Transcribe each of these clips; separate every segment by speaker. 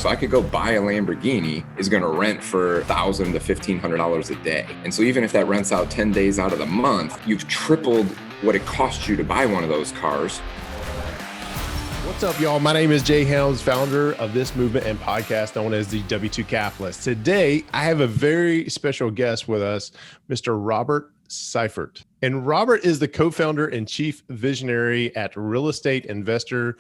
Speaker 1: So I could go buy a Lamborghini is going to rent for $1,000 to $1,500 a day. And so even if that rents out 10 days out of the month, you've tripled what it costs you to buy one of those cars.
Speaker 2: What's up, y'all? My name is Jay Helms, founder of this movement and podcast known as the W2 Capitalist. Today, I have a very special guest with us, Mr. Robert Syfert. And Robert is the co-founder and chief visionary at realestateinvestor.com.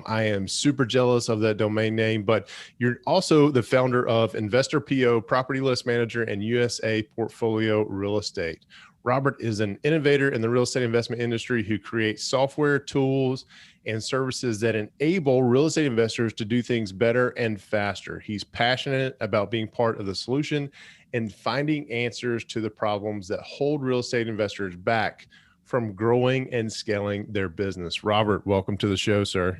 Speaker 2: I am super jealous of that domain name, but you're also the founder of Investor PO, Property List Manager, and USA Portfolio Real Estate. Robert is an innovator in the real estate investment industry who creates software, tools, and services that enable real estate investors to do things better and faster. He's passionate about being part of the solution and finding answers to the problems that hold real estate investors back from growing and scaling their business. Robert, welcome to the show, sir.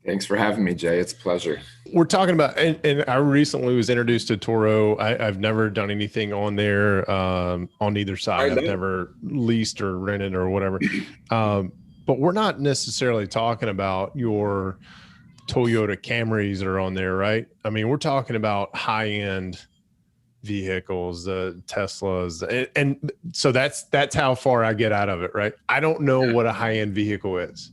Speaker 1: Thanks for having me, Jay. It's a pleasure.
Speaker 2: We're talking about, and I recently was introduced to Turo. I've never done anything on there on either side. I've never leased or rented or whatever. But we're not necessarily talking about your Toyota Camrys that are on there, right? I mean, we're talking about high-end vehicles, Teslas, and so that's how far I get out of it, right? I don't know what a high-end vehicle is.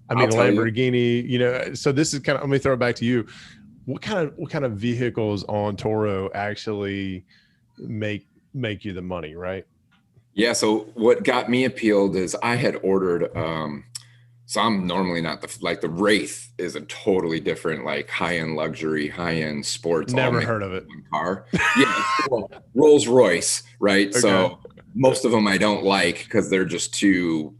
Speaker 2: I mean, a Lamborghini, so this is kind of, let me throw it back to you. What kind of vehicles on Turo actually make you the money, right?
Speaker 1: Yeah. So what got me appealed is I had ordered, so I'm normally not the Wraith is a totally different, like high-end luxury, high-end sports.
Speaker 2: Never heard of it.
Speaker 1: Car. Yeah. Well, Rolls Royce, right? Okay. So most of them I don't like because they're just too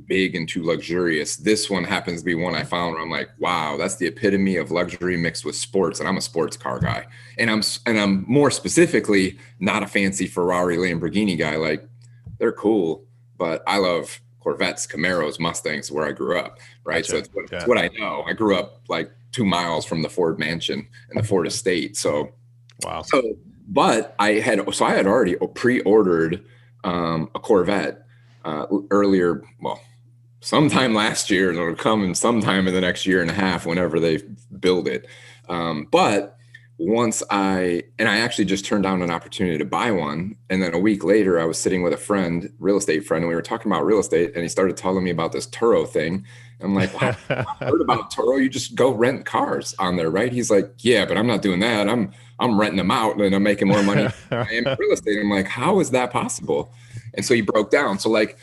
Speaker 1: big and too luxurious. This one happens to be one I found where I'm like, wow, that's the epitome of luxury mixed with sports. And I'm a sports car guy. And I'm more specifically not a fancy Ferrari, Lamborghini guy. Like, they're cool, but I love Corvettes, Camaros, Mustangs, where I grew up, right? Gotcha. So it's what I know. I grew up like 2 miles from the Ford mansion and the Ford estate. So,
Speaker 2: wow.
Speaker 1: But I had already pre-ordered a Corvette earlier, well, sometime last year, and it'll come in sometime in the next year and a half whenever they build it. But once I actually just turned down an opportunity to buy one. And then a week later, I was sitting with a friend, real estate friend, and we were talking about real estate, and he started telling me about this Turo thing. I'm like, wow, I've heard about Turo. You just go rent cars on there, right? He's like, yeah, but I'm not doing that. I'm renting them out and I'm making more money than I am in real estate. I'm like, how is that possible? And so he broke down. So like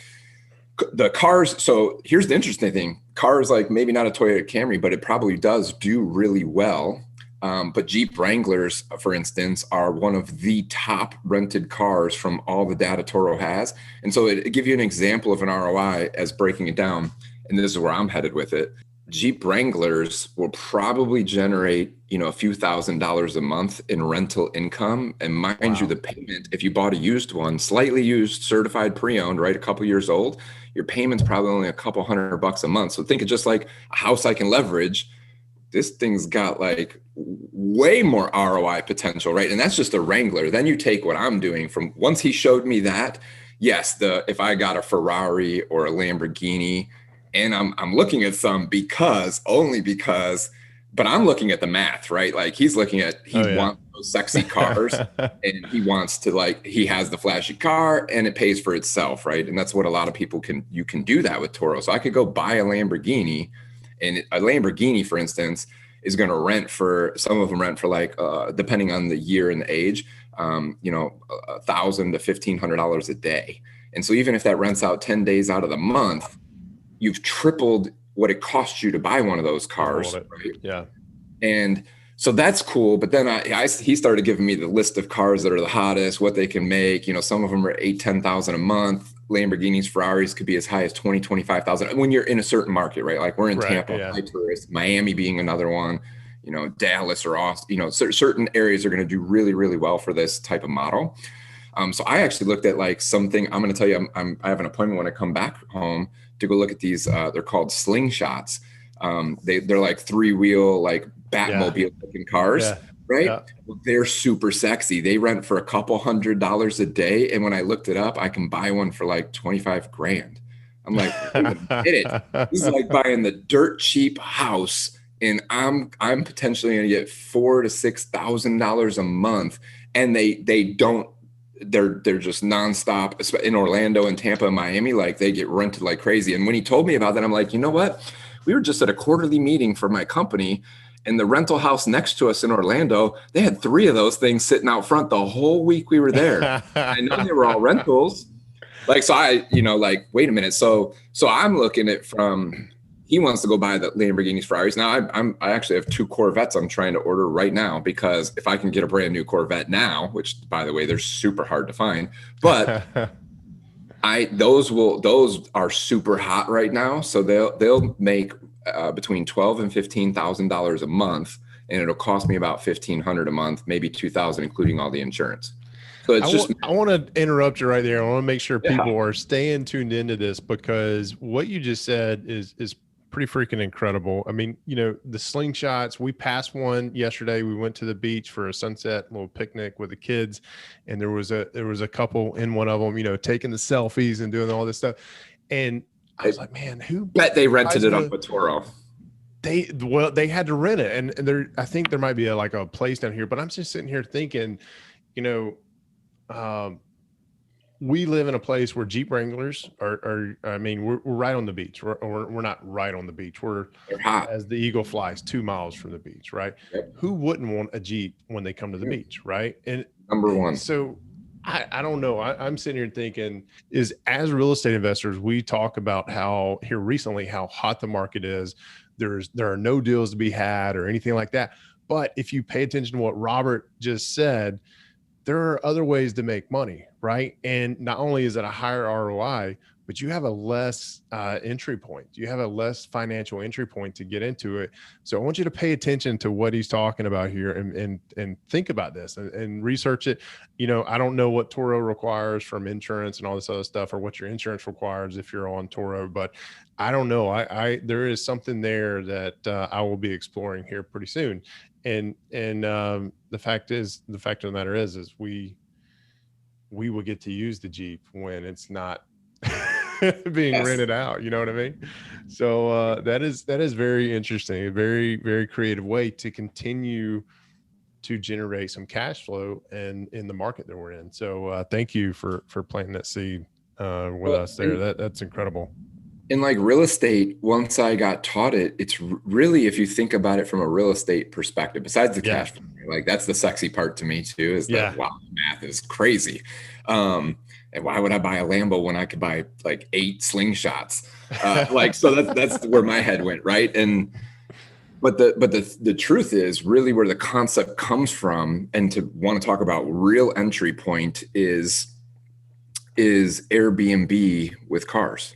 Speaker 1: the cars, so here's the interesting thing. Cars, like maybe not a Toyota Camry, but it probably does do really well. But Jeep Wranglers, for instance, are one of the top rented cars from all the data Turo has. And so it gives you an example of an ROI as breaking it down. And this is where I'm headed with it. Jeep Wranglers will probably generate, a few $1,000s a month in rental income. And mind you, the payment, if you bought a used one, slightly used, certified pre-owned, right, a couple years old, your payment's probably only a couple $100 a month. So think of just like a house I can leverage. This thing's got like way more ROI potential, right? And that's just a Wrangler. Then you take what I'm doing from once he showed me that, yes, if I got a Ferrari or a Lamborghini, and I'm looking at some only because, but I'm looking at the math, right? Like he wants those sexy cars and he wants to he has the flashy car and it pays for itself, right? And that's what a lot of people you can do that with Turo. So I could go buy a Lamborghini, and a Lamborghini, for instance, is going to some of them rent for like, depending on the year and the age, $1,000 to $1,500 a day. And so even if that rents out 10 days out of the month, you've tripled what it costs you to buy one of those cars. Right?
Speaker 2: Yeah.
Speaker 1: And so that's cool. But then he started giving me the list of cars that are the hottest, what they can make. Some of them are $8,000-$10,000 a month. Lamborghinis, Ferraris could be as high as $20,000-$25,000 when you're in a certain market, right? Like we're in Tampa, high tourist, Miami being another one, Dallas or Austin, certain areas are going to do really, really well for this type of model. So I actually looked at like something. I'm going to tell you, I have an appointment when I come back home to go look at these. They're called slingshots. They're like 3-wheel, like Batmobile looking cars, right? Yeah. They're super sexy. They rent for a couple $100s a day. And when I looked it up, I can buy one for like 25 grand. I'm like, wait a minute. This is like buying the dirt cheap house and I'm potentially going to get $4,000 to $6,000 a month, and they don't. They're just nonstop in Orlando and Tampa and Miami. Like they get rented like crazy. And when he told me about that, I'm like, you know what? We were just at a quarterly meeting for my company, and the rental house next to us in Orlando, they had 3 of those things sitting out front the whole week we were there. I know they were all rentals. Like, so like, wait a minute. So I'm looking at from, he wants to go buy the Lamborghinis, Ferraris. Now I actually have 2 Corvettes I'm trying to order right now, because if I can get a brand new Corvette now, which by the way, they're super hard to find, but those are super hot right now. So they'll make between $12,000 and $15,000 a month, and it'll cost me about $1,500 a month, maybe $2,000, including all the insurance. So it's
Speaker 2: I want to interrupt you right there. I want to make sure people are staying tuned into this, because what you just said is pretty freaking incredible. I mean, the slingshots, we passed one yesterday. We went to the beach for a sunset little picnic with the kids, and there was a couple in one of them, taking the selfies and doing all this stuff. And I was like, man, who
Speaker 1: bet they rented it off of Toro?
Speaker 2: They had to rent it, and I think there might be a place down here, but I'm just sitting here thinking, we live in a place where Jeep Wranglers are I mean, we're right on the beach. We're not right on the beach. We're hot as the eagle flies 2 miles from the beach, right? Yep. Who wouldn't want a Jeep when they come to the beach, right? And
Speaker 1: number one.
Speaker 2: So I don't know. I'm sitting here thinking, as real estate investors, we talk about how hot the market is. There are no deals to be had or anything like that. But if you pay attention to what Robert just said, there are other ways to make money, right? And not only is it a higher ROI, but you have a less entry point. You have a less financial entry point to get into it. So I want you to pay attention to what he's talking about here, and think about this and research it. I don't know what Toro requires from insurance and all this other stuff, or what your insurance requires if you're on Toro, but I don't know. There is something there that I will be exploring here pretty soon. And the fact of the matter is we will get to use the Jeep when it's not being rented out. You know what I mean? So that is very interesting. A very, very creative way to continue to generate some cash flow in the market that we're in. So thank you for planting that seed with us there. That's incredible.
Speaker 1: In like real estate, once I got taught it, it's really, if you think about it from a real estate perspective, besides the cash flow, like that's the sexy part to me too, is that, wow, math is crazy. And why would I buy a Lambo when I could buy like 8 slingshots? So that's where my head went. Right. But the truth is really where the concept comes from, and to want to talk about real entry point is Airbnb with cars.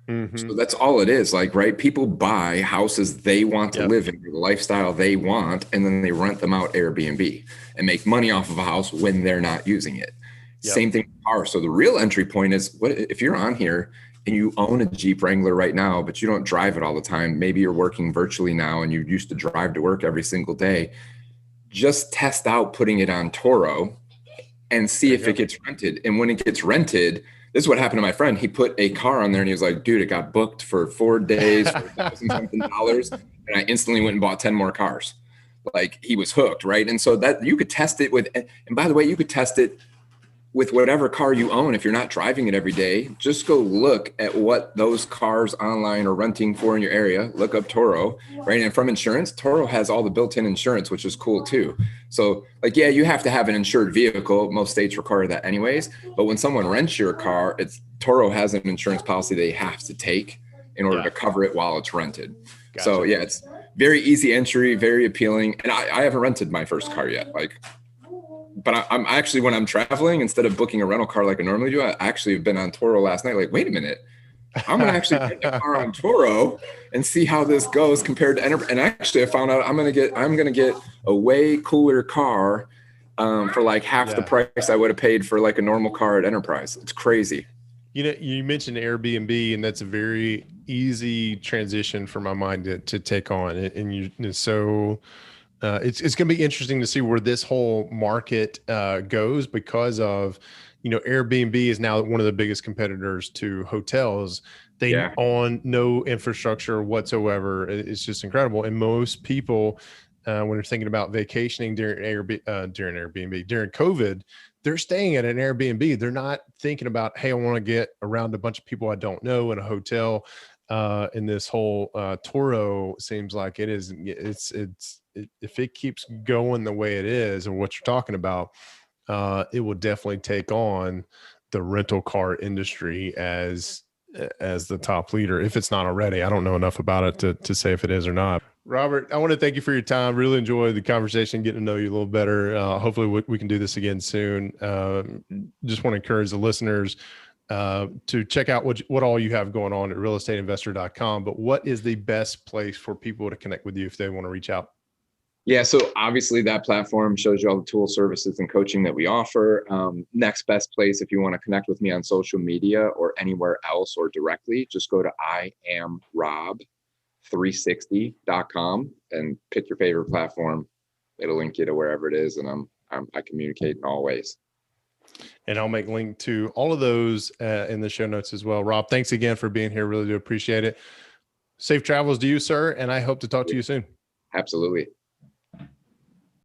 Speaker 1: Mm-hmm. So that's all it is. Like, right. People buy houses they want to live in, the lifestyle they want, and then they rent them out Airbnb and make money off of a house when they're not using it. Yep. Same thing with cars. So the real entry point is, what if you're on here and you own a Jeep Wrangler right now, but you don't drive it all the time? Maybe you're working virtually now and you used to drive to work every single day. Just test out putting it on Toro and see if it gets rented. And when it gets rented, this is what happened to my friend. He put a car on there and he was like, dude, it got booked for 4 days for $1,000-something. And I instantly went and bought 10 more cars. Like, he was hooked, right? And so that you could test it with, and by the way, you could test it with whatever car you own. If you're not driving it every day, just go look at what those cars online are renting for in your area. Look up Toro, right? And from insurance, Toro has all the built-in insurance, which is cool too. So like, yeah, you have to have an insured vehicle. Most states require that anyways. But when someone rents your car, Toro has an insurance policy they have to take in order to cover it while it's rented. Gotcha. So yeah, it's very easy entry, very appealing. And I haven't rented my first car yet. But I'm actually, when I'm traveling, instead of booking a rental car like I normally do, I actually have been on Toro last night. Like, wait a minute, I'm going to actually rent a car on Toro and see how this goes compared to Enterprise. And actually I found out I'm going to get a way cooler car for like half the price I would have paid for like a normal car at Enterprise. It's crazy.
Speaker 2: You mentioned Airbnb, and that's a very easy transition for my mind to take on. It's going to be interesting to see where this whole market goes, because of, Airbnb is now one of the biggest competitors to hotels. They
Speaker 1: Yeah.
Speaker 2: own no infrastructure whatsoever. It's just incredible. And most people, when they're thinking about vacationing during COVID, they're staying at an Airbnb. They're not thinking about, hey, I want to get around a bunch of people I don't know in a hotel. And this whole Toro seems like if it keeps going the way it is and what you're talking about, it will definitely take on the rental car industry as the top leader, if it's not already. I don't know enough about it to say if it is or not. Robert, I want to thank you for your time. Really enjoyed the conversation, getting to know you a little better. Hopefully we can do this again soon. Just want to encourage the listeners to check out what all you have going on at realestateinvestor.com. But what is the best place for people to connect with you if they want to reach out?
Speaker 1: Yeah, so obviously that platform shows you all the tools, services, and coaching that we offer. Next best place, if you want to connect with me on social media or anywhere else or directly, just go to iamrob360.com and pick your favorite platform. It'll link you to wherever it is, and I communicate in all ways.
Speaker 2: And I'll make link to all of those in the show notes as well. Rob, thanks again for being here. Really do appreciate it. Safe travels to you, sir, and I hope to talk to you soon.
Speaker 1: Absolutely.